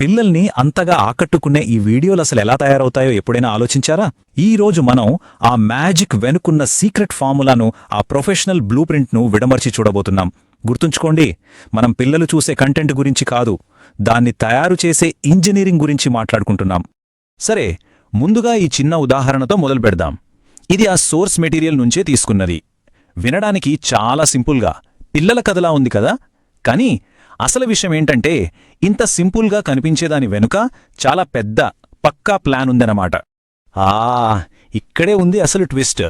పిల్లల్ని అంతగా ఆకట్టుకునే ఈ వీడియోలు అసలు ఎలా తయారవుతాయో ఎప్పుడైనా ఆలోచించారా? ఈ రోజు మనం ఆ మ్యాజిక్ వెనుకున్న సీక్రెట్ ఫార్ములాను, ఆ ప్రొఫెషనల్ బ్లూ ప్రింట్ను విడమర్చి చూడబోతున్నాం. గుర్తుంచుకోండి, మనం పిల్లలు చూసే కంటెంట్ గురించి కాదు, దాన్ని తయారు చేసే ఇంజనీరింగ్ గురించి మాట్లాడుకుంటున్నాం. సరే, ముందుగా ఈ చిన్న ఉదాహరణతో మొదలు పెడదాం. ఇది ఆ సోర్స్ మెటీరియల్ నుంచే తీసుకున్నది. వినడానికి చాలా సింపుల్గా పిల్లల కథలా ఉంది కదా, కానీ అసలు విషయం ఏంటంటే ఇంత సింపుల్గా కనిపించేదాని వెనుక చాలా పెద్ద పక్కా ప్లాన్ ఉందన్నమాట. ఇక్కడే ఉంది అసలు ట్విస్ట్.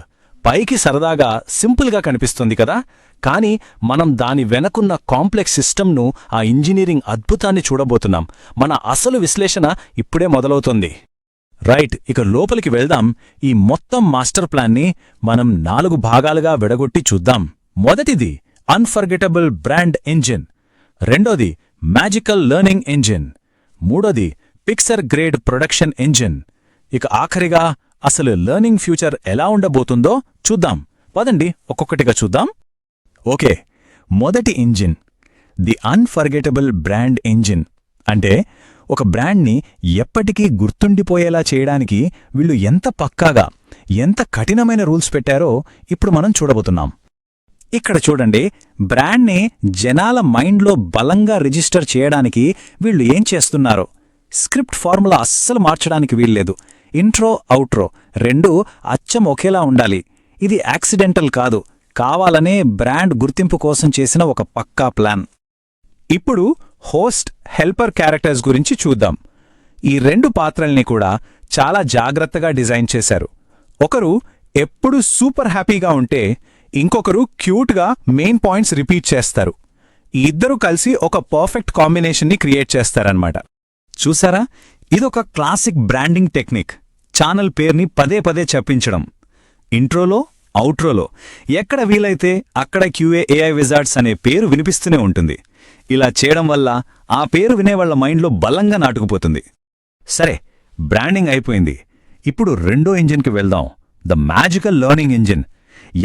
పైకి సరదాగా సింపుల్గా కనిపిస్తుంది కదా, కానీ మనం దాని వెనకున్న కాంప్లెక్స్ సిస్టమ్ను, ఆ ఇంజనీరింగ్ అద్భుతాన్ని చూడబోతున్నాం. మన అసలు విశ్లేషణ ఇప్పుడే మొదలవుతుంది. రైట్, ఇక లోపలికి వెళ్దాం. ఈ మొత్తం మాస్టర్ ప్లాన్ని మనం 4 భాగాలుగా విడగొట్టి చూద్దాం. మొదటిది అన్ఫర్గెటబుల్ బ్రాండ్ ఇంజిన్, రెండోది మ్యాజికల్ లెర్నింగ్ ఇంజిన్, మూడోది పిక్సర్ గ్రేడ్ ప్రొడక్షన్ ఇంజిన్, ఇక ఆఖరిగా అసలు లెర్నింగ్ ఫ్యూచర్ ఎలా ఉండబోతుందో చూద్దాం. పదండి ఒక్కొక్కటిగా చూద్దాం. ఓకే, మొదటి engine, the unforgettable brand engine. అంటే ఒక బ్రాండ్ని ఎప్పటికీ గుర్తుండిపోయేలా చేయడానికి వీళ్ళు ఎంత పక్కాగా, ఎంత కఠినమైన రూల్స్ పెట్టారో ఇప్పుడు మనం చూడబోతున్నాం. ఇక్కడ చూడండి, బ్రాండ్ని జనాల మైండ్లో బలంగా రిజిస్టర్ చేయడానికి వీళ్ళు ఏం చేస్తున్నారో. స్క్రిప్ట్ ఫార్ములా అస్సలు మార్చడానికి వీల్లేదు. ఇంట్రో, అవుట్రో రెండూ అచ్చం ఒకేలా ఉండాలి. ఇది యాక్సిడెంటల్ కాదు, కావాలనే బ్రాండ్ గుర్తింపు కోసం చేసిన ఒక పక్కా ప్లాన్. ఇప్పుడు హోస్ట్, హెల్పర్ క్యారెక్టర్స్ గురించి చూద్దాం. ఈ 2 పాత్రల్ని కూడా చాలా జాగ్రత్తగా డిజైన్ చేశారు. ఒకరు ఎప్పుడూ సూపర్ హ్యాపీగా ఉంటే, ఇంకొకరు క్యూట్గా మెయిన్ పాయింట్స్ రిపీట్ చేస్తారు. ఈ ఇద్దరూ కలిసి ఒక పర్ఫెక్ట్ కాంబినేషన్ని క్రియేట్ చేస్తారన్నమాట. చూసారా, ఇదొక క్లాసిక్ బ్రాండింగ్ టెక్నిక్. ఛానల్ పేరుని పదే పదే చెప్పించడం. ఇంట్రోలో, అవుట్రోలో ఎక్కడ వీలైతే అక్కడ క్యూఏ ఏఐ విజార్డ్స్ అనే పేరు వినిపిస్తూనే ఉంటుంది. ఇలా చేయడం వల్ల ఆ పేరు వినేవాళ్ల మైండ్లో బలంగా నాటుకుపోతుంది. సరే, బ్రాండింగ్ అయిపోయింది. ఇప్పుడు రెండో ఇంజిన్కి వెళ్దాం, ద మ్యాజికల్ లెర్నింగ్ ఇంజిన్.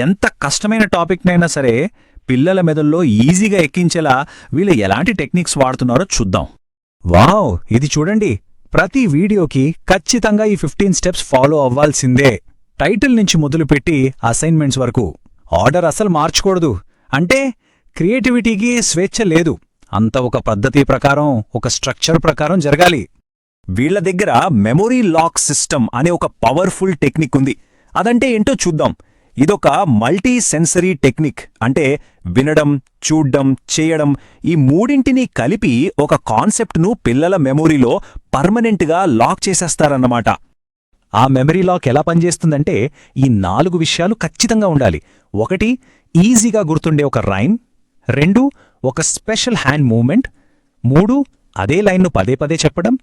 ఎంత కష్టమైన టాపిక్నైనా సరే పిల్లల మెదల్లో ఈజీగా ఎక్కించేలా వీళ్ళు ఎలాంటి టెక్నిక్స్ వాడుతున్నారో చూద్దాం. వావ్, ఇది చూడండి, ప్రతి వీడియోకి ఖచ్చితంగా ఈ 15 స్టెప్స్ ఫాలో అవ్వాల్సిందే. టైటిల్ నుంచి మొదలుపెట్టి అసైన్మెంట్స్ వరకు. ఆర్డర్ అసలు మార్చకూడదు. అంటే క్రియేటివిటీకి స్వేచ్ఛ లేదు. అంత ఒక పద్ధతి ప్రకారం, ఒక స్ట్రక్చర్ ప్రకారం జరగాలి. వీళ్ల దగ్గర మెమొరీ లాక్ సిస్టమ్ అనే ఒక పవర్ఫుల్ టెక్నిక్ ఉంది. అదంటే ఏంటో చూద్దాం. ఇదొక మల్టీ సెన్సరీ టెక్నిక్. అంటే వినడం, చూడ్డం, చేయడం, ఈ మూడింటినీ కలిపి ఒక కాన్సెప్ట్ను పిల్లల మెమొరీలో పర్మనెంట్గా లాక్ చేసేస్తారన్నమాట. ఆ మెమరీ లాక్ ఎలా పనిచేస్తుందంటే ఈ 4 విషయాలు ఖచ్చితంగా ఉండాలి. 1, ఈజీగా గుర్తుండే ఒక రైమ్. 2, ఒక స్పెషల్ హ్యాండ్ మూవ్మెంట్. 3, అదే లైన్ను పదే పదే చెప్పడం.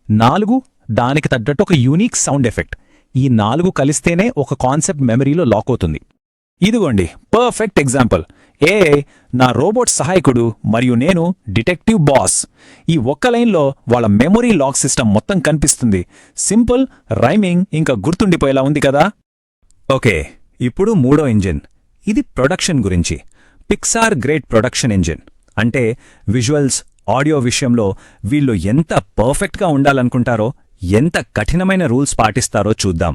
4, దానికి తగ్గట్టు ఒక యూనిక్ సౌండ్ ఎఫెక్ట్. ఈ 4 కలిస్తేనే ఒక కాన్సెప్ట్ మెమరీలో లాక్ అవుతుంది. ఇదిగోండి పర్ఫెక్ట్ ఎగ్జాంపుల్. నా రోబోట్ సహాయకుడు మరియు నేను డిటెక్టివ్ బాస్. ఈ ఒక్క లైన్లో వాళ్ళ మెమొరీ లాక్ సిస్టమ్ మొత్తం కనిపిస్తుంది. సింపుల్, రైమింగ్, ఇంకా గుర్తుండిపోయేలా ఉంది కదా. ఓకే, ఇప్పుడు మూడో ఇంజిన్. ఇది ప్రొడక్షన్ గురించి. Pixar grade production engine. అంటే విజువల్స్, ఆడియో విషయంలో వీళ్ళు ఎంత పర్ఫెక్ట్గా ఉండాలనుకుంటారో, ఎంత కఠినమైన రూల్స్ పాటిస్తారో చూద్దాం.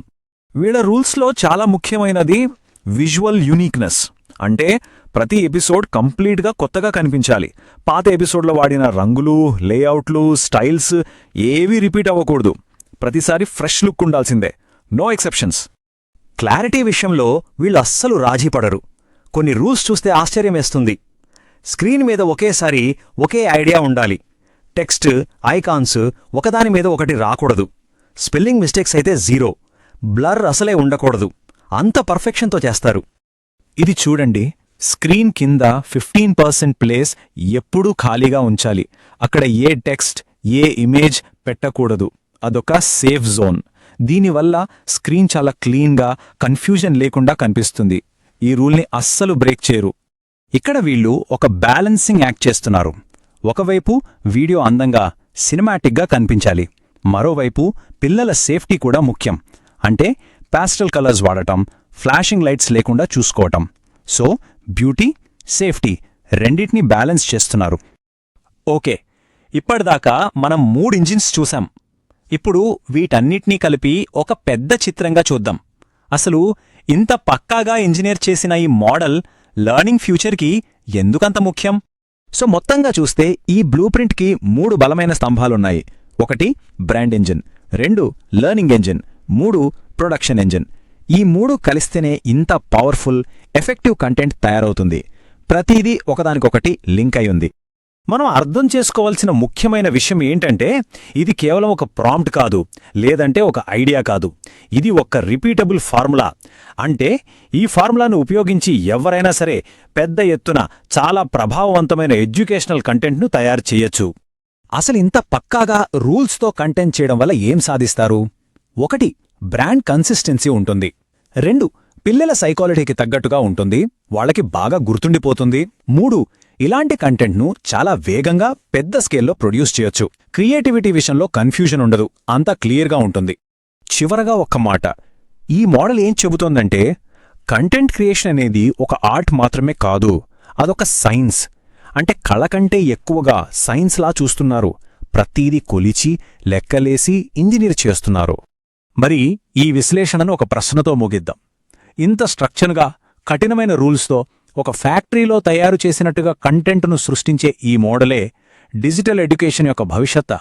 వీళ్ళ రూల్స్లో చాలా ముఖ్యమైనది విజువల్ యూనిక్నెస్. అంటే ప్రతి ఎపిసోడ్ కంప్లీట్గా కొత్తగా కనిపించాలి. పాత ఎపిసోడ్లో వాడిన రంగులు, లేఅవుట్లు, స్టైల్స్ ఏవీ రిపీట్ అవ్వకూడదు. ప్రతిసారి ఫ్రెష్ లుక్ ఉండాల్సిందే. No exceptions. క్లారిటీ విషయంలో వీళ్ళు అస్సలు రాజీపడరు. కొన్ని రూల్స్ చూస్తే ఆశ్చర్యమేస్తుంది. స్క్రీన్ మీద ఒకేసారి ఒకే ఐడియా ఉండాలి. టెక్స్ట్, ఐకాన్స్ ఒకదాని మీద ఒకటి రాకూడదు. స్పెల్లింగ్ మిస్టేక్స్ అయితే 0. బ్లర్ అసలే ఉండకూడదు. అంత పర్ఫెక్షన్తో చేస్తారు. ఇది చూడండి, స్క్రీన్ కింద 15% ప్లేస్ ఎప్పుడూ ఖాళీగా ఉంచాలి. అక్కడ ఏ టెక్స్ట్, ఏ ఇమేజ్ పెట్టకూడదు. అదొక సేఫ్ జోన్. దీనివల్ల స్క్రీన్ చాలా క్లీన్గా, కన్ఫ్యూజన్ లేకుండా కనిపిస్తుంది. ఈ రూల్ని అస్సలు బ్రేక్ చేయరు. ఇక్కడ వీళ్ళు ఒక బ్యాలెన్సింగ్ యాక్ట్ చేస్తున్నారు. ఒకవైపు వీడియో అందంగా, సినిమాటిక్గా కనిపించాలి. మరోవైపు పిల్లల సేఫ్టీ కూడా ముఖ్యం. అంటే పాస్టల్ కలర్స్ వాడటం, ఫ్లాషింగ్ లైట్స్ లేకుండా చూసుకోవటం. సో బ్యూటీ, సేఫ్టీ రెండింటినీ బ్యాలెన్స్ చేస్తున్నారు. ఓకే, ఇప్పటిదాకా మనం 3 ఇంజిన్స్ చూసాం. ఇప్పుడు వీటన్నిటినీ కలిపి ఒక పెద్ద చిత్రంగా చూద్దాం. అసలు ఇంత పక్కాగా ఇంజనీర్ చేసిన ఈ మోడల్ లెర్నింగ్ ఫ్యూచర్కి ఎందుకంత ముఖ్యం? సో మొత్తంగా చూస్తే ఈ బ్లూ ప్రింట్కి 3 బలమైన స్తంభాలున్నాయి. 1 brand engine, 2 learning engine, 3 production engine. ఈ 3 కలిస్తేనే ఇంత పవర్ఫుల్, ఎఫెక్టివ్ కంటెంట్ తయారవుతుంది. ప్రతిదీ ఒకదానికొకటి లింక్ అయి ఉంది. మనం అర్థం చేసుకోవాల్సిన ముఖ్యమైన విషయం ఏంటంటే, ఇది కేవలం ఒక ప్రాంప్ట్ కాదు, లేదంటే ఒక ఐడియా కాదు. ఇది ఒక రిపీటబుల్ ఫార్ములా. అంటే ఈ ఫార్ములాను ఉపయోగించి ఎవరైనా సరే పెద్ద ఎత్తున చాలా ప్రభావవంతమైన ఎడ్యుకేషనల్ కంటెంట్ను తయారు చేయొచ్చు. అసలు ఇంత పక్కాగా రూల్స్తో కంటెంట్ చేయడం వల్ల ఏం సాధిస్తారు? 1 బ్రాండ్ కన్సిస్టెన్సీ ఉంటుంది. 2 పిల్లల సైకాలజీకి తగ్గట్టుగా ఉంటుంది, వాళ్ళకి బాగా గుర్తుండిపోతుంది. 3 ఇలాంటి కంటెంట్ను చాలా వేగంగా పెద్ద స్కేల్లో ప్రొడ్యూస్ చేయొచ్చు. క్రియేటివిటీ విషయంలో కన్ఫ్యూజన్ ఉండదు, అంతా క్లియర్గా ఉంటుంది. చివరగా ఒక్క మాట, ఈ మోడల్ ఏం చెబుతోందంటే, కంటెంట్ క్రియేషన్ అనేది ఒక ఆర్ట్ మాత్రమే కాదు, అదొక సైన్స్. అంటే కళ కంటే ఎక్కువగా సైన్స్లా చూస్తున్నారు. ప్రతీదీ కొలిచి, లెక్కలేసి ఇంజనీర్ చేస్తున్నారు. మరి ఈ విశ్లేషణను ఒక ప్రశ్నతో ముగిద్దాం. ఇంత స్ట్రక్చర్గా, కఠినమైన రూల్స్తో ఒక ఫ్యాక్టరీలో తయారు చేసినట్టుగా కంటెంట్ను సృష్టించే ఈ మోడలే డిజిటల్ ఎడ్యుకేషన్ యొక్క భవిష్యత్తు.